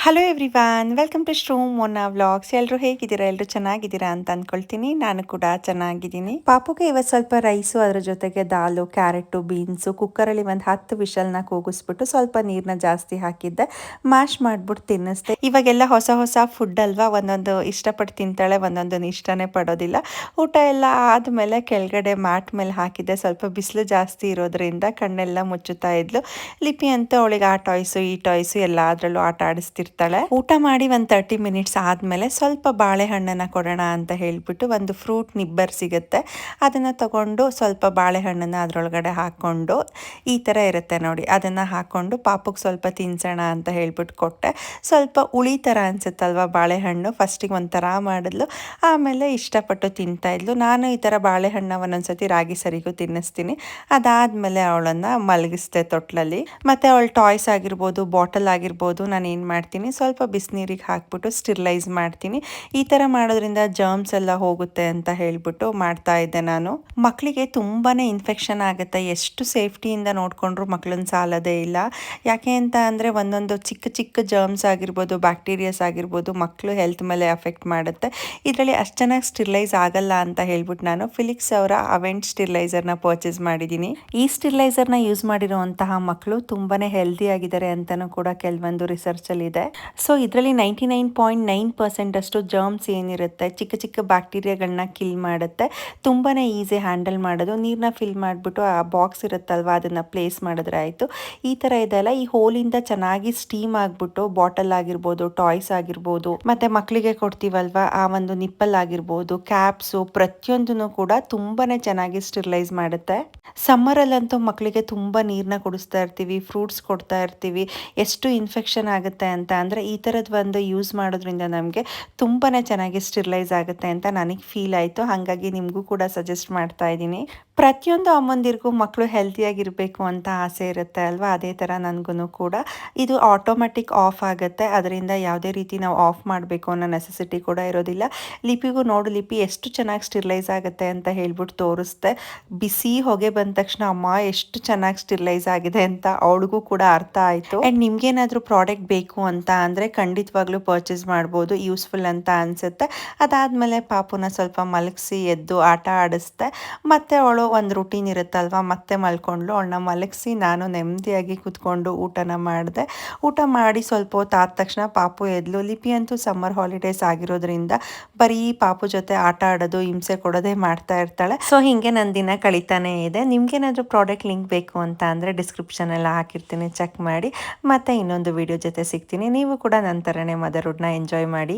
Hello everyone, welcome to ಶ್ರೂಮ್ ಮೊನ್ನ vlogs. ಎಲ್ಲರೂ ಹೇಗಿದ್ದೀರಾ? ಎಲ್ಲರೂ ಚೆನ್ನಾಗಿದ್ದೀರಾ ಅಂತ ಅಂದ್ಕೊಳ್ತೀನಿ. ನಾನು ಕೂಡ ಚೆನ್ನಾಗಿದ್ದೀನಿ. ಪಾಪುಗೆ ಇವತ್ತು ಸ್ವಲ್ಪ ರೈಸು, ಅದ್ರ ಜೊತೆಗೆ ದಾಲು, ಕ್ಯಾರೆಟು, ಬೀನ್ಸು ಕುಕ್ಕರಲ್ಲಿ ಒಂದು 10 ವಿಷಲ್ನ ಕೂಗಿಸ್ಬಿಟ್ಟು ಸ್ವಲ್ಪ ನೀರನ್ನ ಜಾಸ್ತಿ ಹಾಕಿದ್ದೆ, ಮ್ಯಾಶ್ ಮಾಡಿಬಿಟ್ಟು ತಿನ್ನಿಸ್ದೆ. ಇವಾಗೆಲ್ಲ ಹೊಸ ಹೊಸ ಫುಡ್ ಅಲ್ವಾ, ಒಂದೊಂದು ಇಷ್ಟಪಟ್ಟು ತಿಂತಾಳೆ, ಒಂದೊಂದನ್ನು ಇಷ್ಟನೇ ಪಡೋದಿಲ್ಲ. ಊಟ ಎಲ್ಲ ಆದಮೇಲೆ ಕೆಳಗಡೆ ಮ್ಯಾಟ್ ಮೇಲೆ ಹಾಕಿದ್ದೆ. ಸ್ವಲ್ಪ ಬಿಸಿಲು ಜಾಸ್ತಿ ಇರೋದ್ರಿಂದ ಕಣ್ಣೆಲ್ಲ ಮುಚ್ಚುತ್ತಾ ಇದ್ಲು. ಲಿಪಿ ಅಂತೂ ಅವಳಿಗೆ ಆ ಟಾಯ್ಸು ಈ ಟಾಯ್ಸು ಎಲ್ಲದರಲ್ಲೂ ಆಟ ಆಡಿಸ್ತಿರ್ತಾಳೆ. ಊಟ ಮಾಡಿ ಒಂದು 30 ಮಿನಿಟ್ಸ್ ಆದಮೇಲೆ ಸ್ವಲ್ಪ ಬಾಳೆಹಣ್ಣನ್ನು ಕೊಡೋಣ ಅಂತ ಹೇಳಿಬಿಟ್ಟು ಒಂದು ಫ್ರೂಟ್ ನಿಬ್ಬರ್ ಸಿಗುತ್ತೆ, ಅದನ್ನು ತಗೊಂಡು ಸ್ವಲ್ಪ ಬಾಳೆಹಣ್ಣನ್ನು ಅದರೊಳಗಡೆ ಹಾಕ್ಕೊಂಡು, ಈ ಥರ ಇರುತ್ತೆ ನೋಡಿ, ಅದನ್ನು ಹಾಕ್ಕೊಂಡು ಪಾಪುಗೆ ಸ್ವಲ್ಪ ತಿನ್ಸೋಣ ಅಂತ ಹೇಳ್ಬಿಟ್ಟು ಕೊಟ್ಟೆ. ಸ್ವಲ್ಪ ಹುಳಿ ಥರ ಅನಿಸುತ್ತಲ್ವ ಬಾಳೆಹಣ್ಣು, ಫಸ್ಟಿಗೆ ಒಂಥರ ಮಾಡಿದ್ಲು, ಆಮೇಲೆ ಇಷ್ಟಪಟ್ಟು ತಿಂತಾಯಿದ್ಲು. ನಾನು ಈ ಥರ ಬಾಳೆಹಣ್ಣು ಒಂದೊಂದ್ಸತಿ ರಾಗಿ ಸರಿಗೂ ತಿನ್ನಿಸ್ತೀನಿ. ಅದಾದಮೇಲೆ ಅವಳನ್ನು ಮಲಗಿಸ್ದೆ ತೊಟ್ಲಲ್ಲಿ. ಮತ್ತು ಅವಳ ಟಾಯ್ಸ್ ಆಗಿರ್ಬೋದು, ಬಾಟಲ್ ಆಗಿರ್ಬೋದು, ನಾನು ಏನು ಮಾಡ್ತೀನಿ, ಸ್ವಲ್ಪ ಬಿಸಿನೀರಿಗೆ ಹಾಕ್ಬಿಟ್ಟು ಸ್ಟಿರ್ಲೈಸ್ ಮಾಡ್ತೀನಿ. ಈ ಥರ ಮಾಡೋದ್ರಿಂದ ಜರ್ಮ್ಸ್ ಎಲ್ಲ ಹೋಗುತ್ತೆ ಅಂತ ಹೇಳ್ಬಿಟ್ಟು ಮಾಡ್ತಾ ಇದ್ದೆ ನಾನು. ಮಕ್ಕಳಿಗೆ ತುಂಬಾ ಇನ್ಫೆಕ್ಷನ್ ಆಗುತ್ತೆ, ಎಷ್ಟು ಸೇಫ್ಟಿಯಿಂದ ನೋಡಿಕೊಂಡ್ರು ಮಕ್ಕಳನ್ನ ಸಾಲೋದೇ ಇಲ್ಲ. ಯಾಕೆ ಅಂತ ಅಂದರೆ ಒಂದೊಂದು ಚಿಕ್ಕ ಚಿಕ್ಕ ಜರ್ಮ್ಸ್ ಆಗಿರ್ಬೋದು, ಬ್ಯಾಕ್ಟೀರಿಯಾಸ್ ಆಗಿರ್ಬೋದು, ಮಕ್ಕಳು ಹೆಲ್ತ್ ಮೇಲೆ ಅಫೆಕ್ಟ್ ಮಾಡುತ್ತೆ. ಇದರಲ್ಲಿ ಅಷ್ಟು ಚೆನ್ನಾಗಿ ಸ್ಟಿರ್ಲೈಸ್ ಆಗಲ್ಲ ಅಂತ ಹೇಳ್ಬಿಟ್ಟು ನಾನು ಫಿಲಿಕ್ಸ್ ಅವರ ಅವೆಂಟ್ ಸ್ಟಿರ್ಲೈಸರ್ನ ಪರ್ಚೇಸ್ ಮಾಡಿದ್ದೀನಿ. ಈ ಸ್ಟಿರ್ಲೈಸರ್ನ ಯೂಸ್ ಮಾಡಿರುವಂತಹ ಮಕ್ಕಳು ತುಂಬಾ ಹೆಲ್ದಿ ಆಗಿದ್ದಾರೆ ಅಂತಲೂ ಕೂಡ ಕೆಲವೊಂದು ರಿಸರ್ಚಲ್ಲಿ ಇದೆ. ಸೊ ಇದರಲ್ಲಿ 99.9% ಅಷ್ಟು ಜರ್ಮ್ಸ್ ಏನಿರುತ್ತೆ, ಚಿಕ್ಕ ಚಿಕ್ಕ ಬ್ಯಾಕ್ಟೀರಿಯಾಗಳನ್ನ ಕಿಲ್ ಮಾಡುತ್ತೆ. ತುಂಬಾ ಈಸಿ ಹ್ಯಾಂಡಲ್ ಮಾಡೋದು. ನೀರನ್ನ ಫಿಲ್ ಮಾಡಿಬಿಟ್ಟು ಆ ಬಾಕ್ಸ್ ಇರುತ್ತಲ್ವ, ಅದನ್ನು ಪ್ಲೇಸ್ ಮಾಡಿದ್ರೆ ಆಯಿತು. ಈ ಥರ ಇದೆಲ್ಲ ಈ ಹೋಲಿಂದ ಚೆನ್ನಾಗಿ ಸ್ಟೀಮ್ ಆಗಿಬಿಟ್ಟು ಬಾಟಲ್ ಆಗಿರ್ಬೋದು, ಟಾಯ್ಸ್ ಆಗಿರ್ಬೋದು, ಮತ್ತು ಮಕ್ಕಳಿಗೆ ಕೊಡ್ತೀವಲ್ವ ಆ ಒಂದು ನಿಪ್ಪಲ್ ಆಗಿರ್ಬೋದು, ಕ್ಯಾಪ್ಸು, ಪ್ರತಿಯೊಂದೂ ಕೂಡ ತುಂಬಾ ಚೆನ್ನಾಗಿ ಸ್ಟಿರ್ಲೈಸ್ ಮಾಡುತ್ತೆ. ಸಮ್ಮರಲ್ಲಂತೂ ಮಕ್ಕಳಿಗೆ ತುಂಬ ನೀರನ್ನ ಕುಡಿಸ್ತಾ ಇರ್ತೀವಿ, ಫ್ರೂಟ್ಸ್ ಕೊಡ್ತಾ ಇರ್ತೀವಿ. ಎಷ್ಟು ಇನ್ಫೆಕ್ಷನ್ ಆಗುತ್ತೆ ಅಂತ ಅಂದರೆ ಈ ಥರದ್ದು ಒಂದು ಯೂಸ್ ಮಾಡೋದ್ರಿಂದ ನಮಗೆ ತುಂಬಾ ಚೆನ್ನಾಗಿ ಸ್ಟಿರ್ಲೈಸ್ ಆಗುತ್ತೆ ಅಂತ ನನಗೆ ಫೀಲ್ ಆಯಿತು. ಹಾಗಾಗಿ ನಿಮಗೂ ಕೂಡ ಸಜೆಸ್ಟ್ ಮಾಡ್ತಾ ಇದ್ದೀನಿ. ಪ್ರತಿಯೊಂದು ಅಮ್ಮಂದಿರಿಗೂ ಮಕ್ಕಳು ಹೆಲ್ತಿಯಾಗಿರಬೇಕು ಅಂತ ಆಸೆ ಇರುತ್ತೆ ಅಲ್ವಾ, ಅದೇ ಥರ ನನಗೂ ಕೂಡ. ಇದು ಆಟೋಮೆಟಿಕ್ ಆಫ್ ಆಗುತ್ತೆ, ಅದರಿಂದ ಯಾವುದೇ ರೀತಿ ನಾವು ಆಫ್ ಮಾಡಬೇಕು ಅನ್ನೋ ನೆಸೆಸಿಟಿ ಕೂಡ ಇರೋದಿಲ್ಲ. ಲಿಪಿಗೂ ನೋಡು, ಲಿಪಿ ಎಷ್ಟು ಚೆನ್ನಾಗಿ ಸ್ಟಿರ್ಲೈಸ್ ಆಗುತ್ತೆ ಅಂತ ಹೇಳ್ಬಿಟ್ಟು ತೋರಿಸ್ದೆ. ಬಿಸಿ ಹೊಗೆ ಬಂದ ತಕ್ಷಣ ಅಮ್ಮ ಎಷ್ಟು ಚೆನ್ನಾಗಿ ಸ್ಟಿರ್ಲೈಸ್ ಆಗಿದೆ ಅಂತ ಅವಳಿಗೂ ಕೂಡ ಅರ್ಥ ಆಯಿತು. ಆ್ಯಂಡ್ ನಿಮ್ಗೇನಾದರೂ ಪ್ರಾಡಕ್ಟ್ ಬೇಕು ಅಂತ ಅಂದರೆ ಖಂಡಿತವಾಗ್ಲೂ ಪರ್ಚೇಸ್ ಮಾಡ್ಬೋದು, ಯೂಸ್ಫುಲ್ ಅಂತ ಅನಿಸುತ್ತೆ. ಅದಾದಮೇಲೆ ಪಾಪುನ ಸ್ವಲ್ಪ ಮಲಗಿಸಿ ಎದ್ದು ಆಟ ಆಡಿಸ್ದೆ. ಮತ್ತು ಅವಳು ಒಂದು ರೂಟೀನ್ ಇರುತ್ತಲ್ವ, ಮತ್ತೆ ಮಲ್ಕೊಂಡ್ಲು. ಅವಳನ್ನ ಮಲಗಿಸಿ ನಾನು ನೆಮ್ಮದಿಯಾಗಿ ಕೂತ್ಕೊಂಡು ಊಟನ ಮಾಡಿದೆ. ಊಟ ಮಾಡಿ ಸ್ವಲ್ಪ ಹೊತ್ತು ಆದ ತಕ್ಷಣ ಪಾಪು ಎದ್ಲು. ಲಿಪಿ ಅಂತೂ ಸಮ್ಮರ್ ಹಾಲಿಡೇಸ್ ಆಗಿರೋದ್ರಿಂದ ಬರೀ ಪಾಪು ಜೊತೆ ಆಟ ಆಡೋದು, ಹಿಂಸೆ ಕೊಡೋದೇ ಮಾಡ್ತಾ ಇರ್ತಾಳೆ. ಸೊ ಹೀಗೆ ನನ್ನ ದಿನ ಕಳೀತಾನೇ ಇದೆ. ನಿಮ್ಗೇನಾದರೂ ಪ್ರಾಡಕ್ಟ್ ಲಿಂಕ್ ಬೇಕು ಅಂತ ಅಂದರೆ ಡಿಸ್ಕ್ರಿಪ್ಷನೆಲ್ಲ ಹಾಕಿರ್ತೀನಿ, ಚೆಕ್ ಮಾಡಿ. ಮತ್ತು ಇನ್ನೊಂದು ವಿಡಿಯೋ ಜೊತೆ ಸಿಗ್ತೀನಿ. ನೀವು ಕೂಡ ನನ್ನ ಥರನೇ ಮದರ್ಹುಡ್ನ ಎಂಜಾಯ್ ಮಾಡಿ.